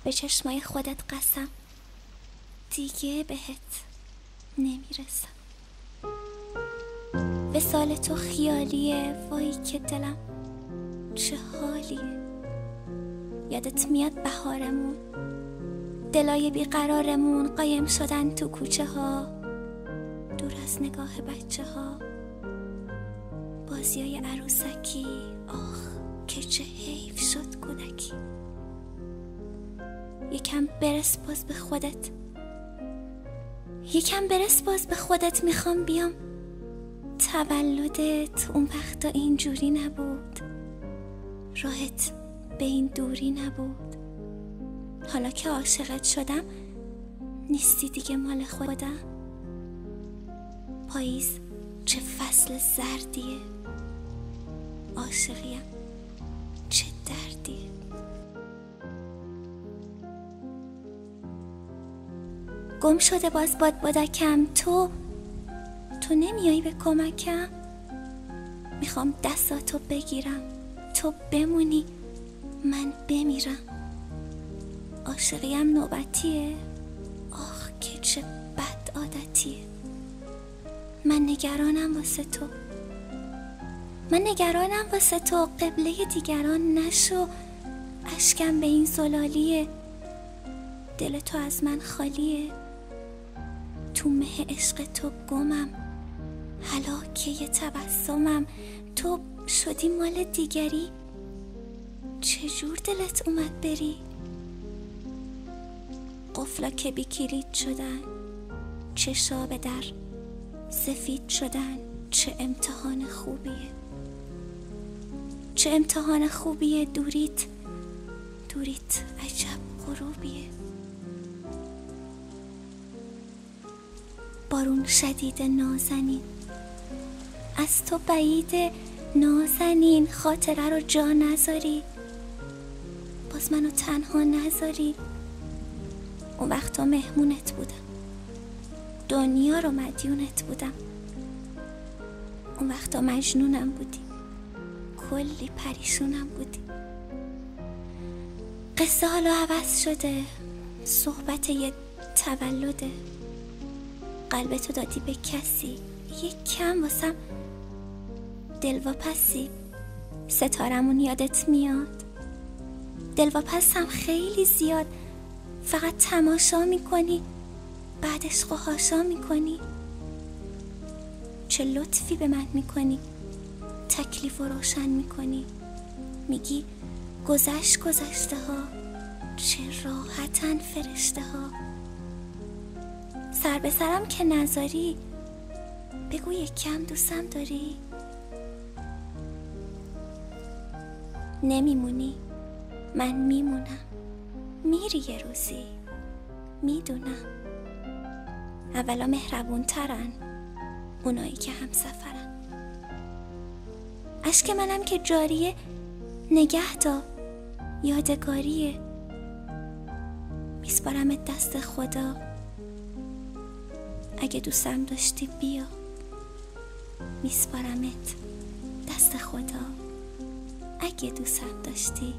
به چشمای خودت قسم دیگه بهت نمیرسم. وصال تو خیالیه، وای که دلم چه حالیه. یادت میاد بهارمون، دلای بیقرارمون قایم شدن تو کوچه ها، دور از نگاه بچه ها، بازیای عروسکی. آخ که چه حیف شد کودکی. یکم برس باز به خودت، یکم برس باز به خودت. میخوام بیام تولدت اون وقتا اینجوری نبود، راهت به این دوری نبود. حالا که عاشقت شدم نیستی دیگه مال خودم. پاییز چه فصل زردیه، عاشقیم چه دردیه. گم شده باز بادکم، تو نمیایی به کمکم. میخوام دستاتو بگیرم، تو بمونی من بمیرم. عاشقیم نوبتیه، آخ که چه بد عادتیه. من نگرانم واسه تو، قبله دیگران نشو. اشکم به این زلالیه، دل تو از من خالیه. تو مه عشق تو گمم، هلاکه یه تبسمم. تو شدی مال دیگری، چجور دلت اومد بری؟ قفلا که بی کلید شدن، چشا به در سفید شدن. چه امتحان خوبیه، دوریت عجب غروبیه. بارون شدید نازنین، از تو بعید نازنین. خاطره رو جا نذاری، باز منو تنها نذاری. اون وقتا مهمونت بودم، دنیا رو مدیونت بودم. اون وقتا مجنونم بودی، کلی پریشونم بودی. قصه حالا عوض شده، صحبت یه تولده. قلبتو دادی به کسی، یک کم واسم دلواپسی. ستارمون یادت میاد، دلواپسم خیلی زیاد. فقط تماشا میکنی، بعدش خوهاشا میکنی. چه لطفی به من میکنی، تکلیف رو روشن میکنی. میگی گذشته ها، چه راحتن فرشته ها. سر به سرم که نذاری، بگو یک کم دوستم داری. نمیمونی، من میمونم. میری یه روزی، میدونم. اولا مهربون ترن اونایی که هم سفرن. اشک منم که جاریه، نگه دار یادگاریه. میسپارمت دست خدا، اگه دوستم داشتی بیا. میسپارمت دست خدا، اگه دوستم داشتی